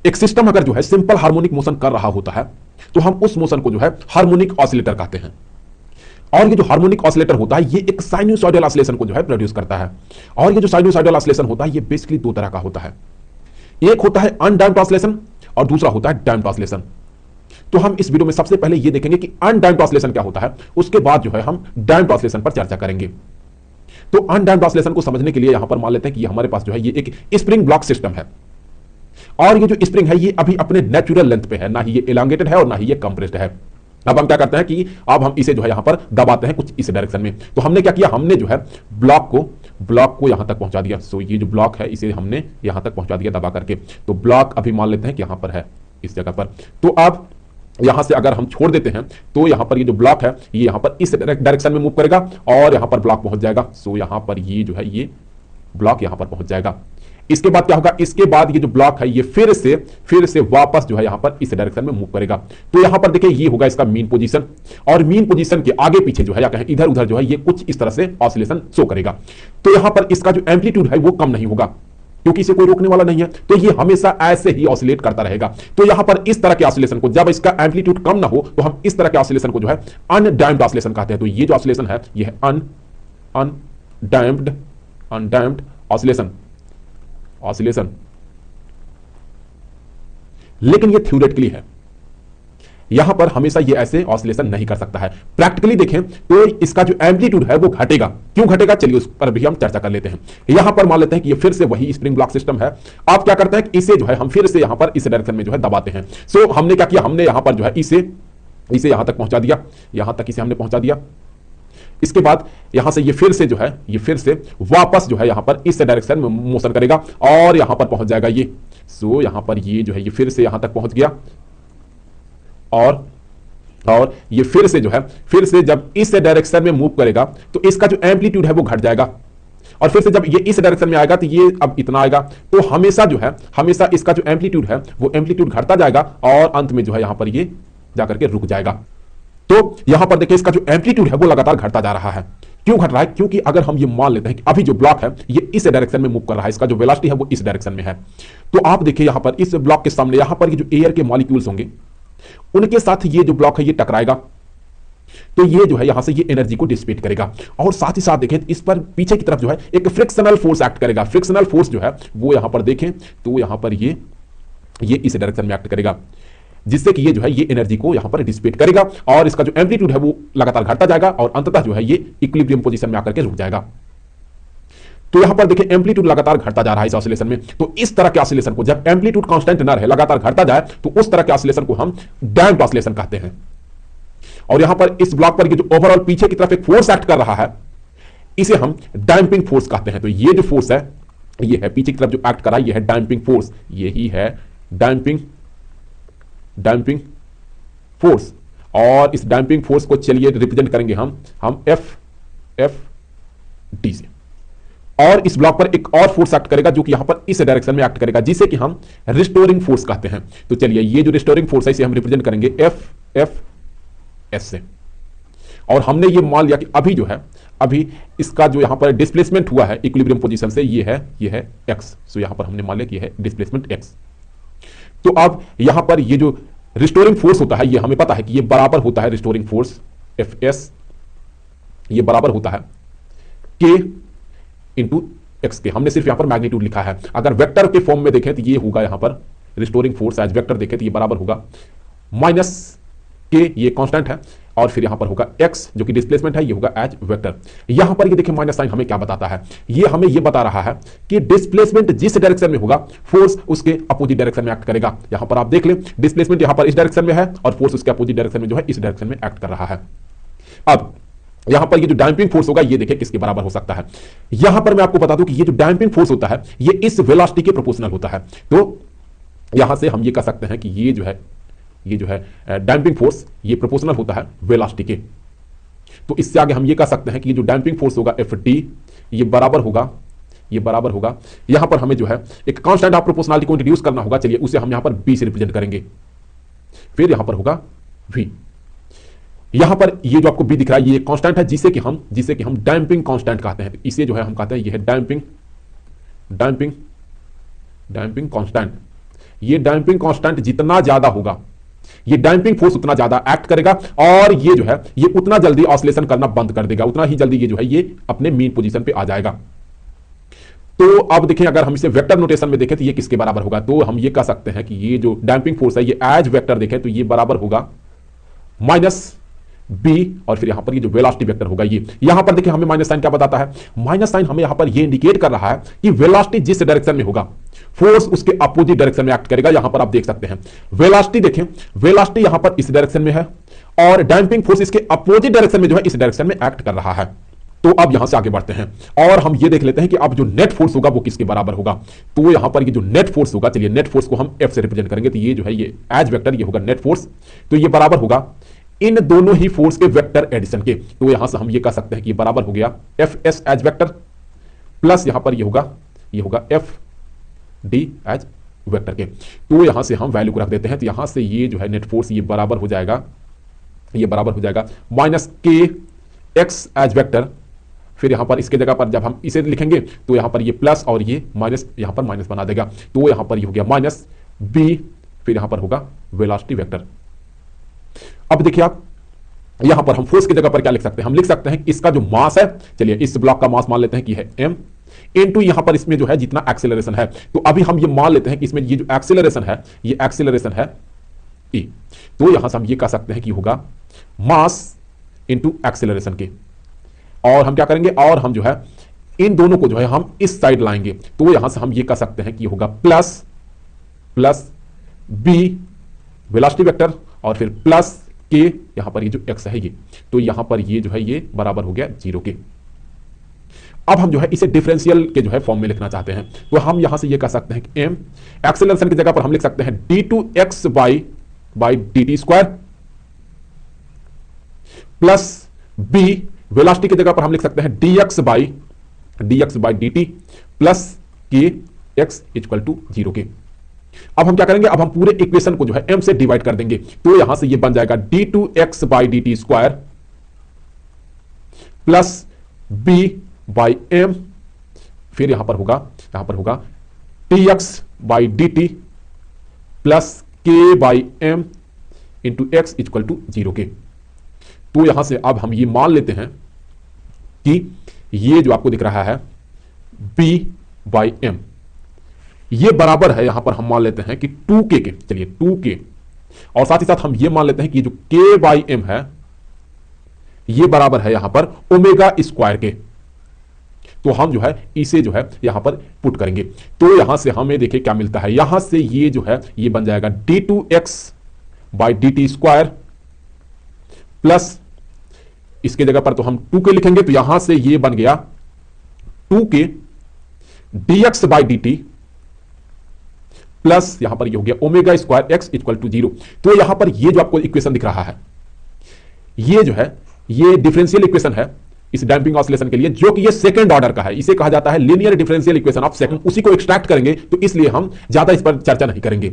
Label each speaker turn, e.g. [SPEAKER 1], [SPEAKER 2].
[SPEAKER 1] एक सिस्टम अगर जो है सिंपल हार्मोनिक मोशन कर रहा होता है तो हम उस मोशन को जो है हार्मोनिक ऑसिलेटर कहते हैं। और ये जो हार्मोनिक ऑसिलेटर होता है ये एक साइनोसॉइडल ऑसिलेशन को जो है प्रोड्यूस करता है। और ये जो साइनोसॉइडल ऑसिलेशन होता है ये बेसिकली दो तरह का होता है, एक होता है अनडैम्प्ड ऑसिलेशन और दूसरा होता है डैम्प्ड ऑसिलेशन। तो हम इस वीडियो में सबसे पहले ये देखेंगे कि अनडैम्प्ड ऑसिलेशन क्या होता है, उसके बाद जो है हम डैम्प्ड ऑसिलेशन पर चर्चा करेंगे। तो अनडैम्प्ड ऑसिलेशन को समझने के लिए यहां पर मान लेते हैं कि हमारे पास जो है ये एक स्प्रिंग ब्लॉक सिस्टम है, और ये जो स्प्रिंग है ये अभी अपने नेचुरल लेंथ पे है, ना ही ये एलोंगेटेड है और ना ही ये कंप्रेस्ड है। अब हम क्या करते हैं कि अब हम इसे जो है यहां पर दबाते हैं कुछ इस डायरेक्शन में। तो हमने क्या किया, हमने जो है ब्लॉक को यहां तक पहुंचा दिया। सो ये जो ब्लॉक है इसे हमने यहां तक पहुंचा दिया दबा करके। तो ब्लॉक अभी मान लेते हैं कि यहां पर है इस जगह पर। तो अब यहां से अगर हम छोड़ देते हैं तो यहां पर ये जो ब्लॉक है ये यहां पर इस डायरेक्शन में मूव करेगा और यहां पर ब्लॉक पहुंच जाएगा। सो यहां पर ये जो है ये ब्लॉक यहां पर पहुंच जाएगा। इसके बाद क्या होगा, इसके बाद ये जो ब्लॉक है ये फिर से वापस जो है यहां पर इस डायरेक्शन में मूव करेगा। तो यहां पर देखिए ये होगा इसका मीन पोजीशन, और मीन पोजीशन के आगे पीछे जो है या कहें इधर उधर जो है ये कुछ इस तरह से ऑसिलेशन शो करेगा। तो यहां पर इसका जो एम्पलीट्यूड है वो कम नहीं होगा क्योंकि इसे कोई रोकने वाला नहीं है, तो ये हमेशा ऐसे ही ऑसिलेट करता रहेगा। तो यहां पर इस तरह के ऑसिलेशन को, जब इसका एम्पलीट्यूड कम ना हो तो हम इस तरह के ऑसिलेशन को जो है अनडैम्प्ड ऑसिलेशन कहते हैं। तो ये जो ऑसिलेशन है ये है अनडैम्प्ड ऑसिलेशन। लेकिन ये थ्योरेटिकली है, यहां पर हमेशा ये ऐसे ऑसिलेशन नहीं कर सकता है। प्रैक्टिकली देखें तो इसका जो एम्पलीट्यूड है वो घटेगा। क्यों घटेगा, चलिए उस पर भी हम चर्चा कर लेते हैं। यहां पर मान लेते हैं कि ये फिर से वही स्प्रिंग ब्लॉक सिस्टम है। आप क्या करते हैं कि इसे जो है हम फिर से यहां पर इस डायरेक्शन में जो है दबाते हैं। सो हमने क्या किया, हमने यहां पर जो है इसे यहां तक पहुंचा दिया, यहां तक इसे हमने पहुंचा दिया। इसके बाद यहां से ये फिर से जो है ये फिर से वापस जो है यहां पर इस डायरेक्शन में मोशन करेगा और यहां पर पहुंच जाएगा ये। सो यहां पर ये जो है ये फिर से यहां तक पहुंच गया और ये फिर से जो है फिर से जब इस डायरेक्शन में मूव करेगा तो इसका जो एम्पलीट्यूड है वो घट जाएगा, और फिर से जब ये इस डायरेक्शन में आएगा तो ये अब इतना आएगा। तो हमेशा जो है हमेशा इसका जो एम्पलीट्यूड है वो एम्पलीट्यूड घटता जाएगा और अंत में जो है यहां पर ये जाकर के रुक जाएगा। तो यहां पर देखिए इसका जो एम्पलीट्यूड है वो लगातार घटता जा रहा है। क्यों घट रहा है, क्योंकि अगर हम ये मान लेते हैं कि अभी जो ब्लॉक है ये इस डायरेक्शन में मूव कर रहा है, इसका जो वेलोसिटी है वो इस डायरेक्शन में है। तो आप देखिए यहां पर इस ब्लॉक के सामने यहां पर ये जो एयर के मॉलिक्यूल्स होंगे उनके साथ ये जो ब्लॉक है ये टकराएगा, तो ये जो है यहां से ये एनर्जी को डिसिपेट करेगा। और साथ ही साथ देखें इस पर पीछे की तरफ जो है एक फ्रिक्शनल फोर्स एक्ट करेगा। फ्रिक्शनल फोर्स जो है वो यहां पर देखें तो यहां पर ये इस डायरेक्शन में एक्ट करेगा, जिससे कि ये जो है ये एनर्जी को यहां पर डिसिपेट करेगा और इसका जो एम्पलीट्यूड है वो लगातार घटता जाएगा और अंततः जो है ये इक्विलिब्रियम पोजीशन में आकर के रुक जाएगा। तो यहां पर देखिए एम्पलीट्यूड लगातार घटता जा रहा है इस ऑसिलेशन में। तो इस तरह के ऑसिलेशन को, जब एम्पलीट्यूड कांस्टेंट ना रहे लगातार घटता जाए, तो उस तरह के ऑसिलेशन को हम डैम्प्ड ऑसिलेशन कहते हैं। और यहां पर इस ब्लॉक पर ये जो ओवरऑल पीछे की तरफ एक फोर्स एक्ट कर रहा है इसे हम डैम्पिंग फोर्स कहते हैं। तो ये जो फोर्स है ये है पीछे की तरफ जो एक्ट कर रहा है ये है डैम्पिंग फोर्स, यही है डैम्पिंग फोर्स। और इस डैम्पिंग फोर्स को चलिए रिप्रेजेंट करेंगे हम एफ डी से। और इस ब्लॉक पर एक और फोर्स एक्ट करेगा जो कि यहां पर इस डायरेक्शन में एक्ट करेगा, जिसे कि हम रिस्टोरिंग फोर्स कहते हैं। तो चलिए ये जो रिस्टोरिंग फोर्स है इसे हम रिप्रेजेंट करेंगे एफ एस से। और हमने ये मान लिया कि अभी जो है अभी इसका जो यहां पर डिस्प्लेसमेंट हुआ है इक्विलिब्रियम पोजीशन से ये है एक्स। सो यहां पर हमने मान लिया कि यह है डिस्प्लेसमेंट एक्स। तो अब यहां पर ये जो रिस्टोरिंग फोर्स होता है ये हमें पता है कि ये बराबर होता है रिस्टोरिंग फोर्स एफ एस, ये बराबर होता है के इंटू एक्स के। हमने सिर्फ यहां पर मैग्नीट्यूड लिखा है। अगर वेक्टर के फॉर्म में देखें तो ये होगा यहां पर रिस्टोरिंग फोर्स एज वेक्टर देखें तो ये बराबर होगा माइनस के, ये कांस्टेंट है, और फिर यहां पर होगा एक्स जो कि डिस्प्लेसमेंट है, ये होगा एज वेक्टर। यहां पर ये देखिए माइनस साइन हमें क्या बताता है, ये हमें ये बता रहा है कि डिस्प्लेसमेंट जिस डायरेक्शन में होगा फोर्स उसके अपोजिट डायरेक्शन में एक्ट करेगा। यहां पर आप देख लें डिस्प्लेसमेंट यहां पर इस डायरेक्शन में है और फोर्स उसके अपोजिट डायरेक्शन में जो है इस डायरेक्शन में एक्ट कर रहा है। अब यहां पर ये जो डैम्पिंग फोर्स होगा ये देखिए किसके बराबर हो सकता है। यहां पर मैं आपको बता दूं कि ये जो डैम्पिंग फोर्स होता है ये इस वेलोसिटी के प्रोपोर्शनल होता है। तो यहां से हम ये कह सकते हैं कि ये जो है डैम्पिंग फोर्स ये प्रोपोर्शनल होता है वेलोसिटी के। तो इससे आगे हम ये कह सकते हैं कि ये जो डैम्पिंग फोर्स होगा एफ डी ये बराबर होगा यहां पर हमें जो है एक कांस्टेंट ऑफ प्रोपोर्शनलिटी को इंट्रोड्यूस करना होगा। चलिए उसे हम यहां पर बी से रिप्रेजेंट करेंगे, फिर यहां पर होगा वी। यहां पर ये जो आपको बी दिख रहा है ये कांस्टेंट है जिसे कि हम डैम्पिंग कांस्टेंट कहते हैं। इसे जो है हम कहते हैं ये है डैम्पिंग कांस्टेंट। ये डैंपिंग कांस्टेंट जितना ज्यादा होगा, ये डैंपिंग फोर्स उतना ज्यादा एक्ट करेगा और ये जो है ये उतना जल्दी ऑसिलेशन करना बंद कर देगा, उतना ही जल्दी ये जो है ये अपने मीन पोजीशन पे आ जाएगा। तो अब देखें, अगर हम इसे वेक्टर नोटेशन में देखें तो ये किसके बराबर होगा, तो हम ये कह सकते हैं कि ये जो डैंपिंग फोर्स है ये एज वेक्टर देखें तो ये बराबर होगा माइनस बी, और फिर यहां पर ये जो वेलोसिटी वेक्टर होगा ये, यहां पर देखिए हमें माइनस साइन क्या बताता है, माइनस साइन हमें यहां पर ये इंडिकेट कर रहा है कि वेलोसिटी जिस डायरेक्शन में होगा फोर्स उसके अपोजिट डायरेक्शन में एक्ट करेगा। यहां पर आप देख सकते हैं वेलोसिटी, देखें वेलोसिटी यहां पर इस डायरेक्शन में है और डैंपिंग फोर्स इसके अपोजिट डायरेक्शन में जो है इस डायरेक्शन में एक्ट कर रहा है। तो अब यहां से आगे बढ़ते हैं और हम ये देख लेते हैं कि अब जो नेट फोर्स होगा वो किसके बराबर होगा। तो यहां पर ये जो नेट फोर्स होगा, चलिए नेट फोर्स को हम एफ से रिप्रेजेंट करेंगे, तो ये जो है ये एज वेक्टर ये होगा नेट फोर्स, तो ये बराबर होगा इन दोनों ही फोर्स के वेक्टर एडिशन के। तो यहां से हम ये कह सकते हैं कि ये बराबर हो गया F S as vector plus यहां पर ये होगा एफ डी एज वेक्टर के। तो यहां से हम वैल्यू को रख देते हैं, तो यहां से ये जो है नेट फोर्स ये बराबर हो जाएगा माइनस के एक्स एज वेक्टर, फिर यहां पर इसके जगह पर जब हम इसे लिखेंगे तो यहां पर ये प्लस और ये माइनस, यहां पर माइनस बना देगा, तो यहां पर ये हो गया माइनस बी, फिर यहां पर होगा वेलोसिटी वेक्टर। अब देखिए आप यहां पर हम फोर्स की जगह पर क्या लिख सकते हैं, हम लिख सकते हैं कि इसका जो मास है, चलिए इस ब्लॉक का मास मान लेते हैं कि है m इनटू यहां पर इसमें जो है जितना एक्सेलरेशन है, तो अभी हम ये मान लेते हैं कि इसमें ये जो एक्सेलरेशन है ये एक्सेलरेशन है e, तो यहां से हम ये कह सकते हैं कि होगा मास इनटू एक्सेलरेशन के, और हम क्या करेंगे और हम जो है इन दोनों को जो है हम इस साइड लाएंगे, तो यहां से हम ये कह सकते हैं कि होगा प्लस बी वेलोसिटी वेक्टर और फिर प्लस के, यहां पर ये जो x है ये, तो यहां पर ये जो है ये बराबर हो गया 0 के। अब हम जो है इसे डिफरेंशियल के जो है फॉर्म में लिखना चाहते हैं, तो हम यहां से ये कह सकते हैं कि m एक्सेलरेशन की जगह पर हम लिख सकते हैं d2x by dt square plus b velocity की जगह पर हम लिख सकते हैं dx बाई dt प्लस के x इक्वल टू 0 के। अब हम क्या करेंगे, अब हम पूरे इक्वेशन को जो है m से डिवाइड कर देंगे, तो यहां से ये बन जाएगा d2x by dt square plus b by m, फिर यहां पर होगा dx by dt plus k by m into x equal to 0 के। तो यहां से अब हम ये मान लेते हैं कि ये जो आपको दिख रहा है b बाई m ये बराबर है, यहां पर हम मान लेते हैं कि 2k के, चलिए 2k, और साथ ही साथ हम ये मान लेते हैं कि जो k बाई m है ये बराबर है यहां पर ओमेगा स्क्वायर के। तो हम जो है इसे जो है यहां पर पुट करेंगे, तो यहां से हमें देखिए क्या मिलता है, यहां से ये जो है ये बन जाएगा d2x by dt square plus इसके जगह पर तो हम 2k लिखेंगे, तो यहां से ये बन गया 2k dx by dt plus यहां पर ये हो गया omega square x equal to 0। तो यहां पर ये जो आपको इक्वेशन दिख रहा है ये जो है ये डिफरेंशियल इक्वेशन है इस डैंपिंग ऑसिलेशन के लिए, जो कि ये सेकंड ऑर्डर का है, इसे कहा जाता है linear differential equation of second. उसी को एक्सट्रैक्ट करेंगे, तो इसलिए हम ज्यादा इस पर चर्चा नहीं करेंगे।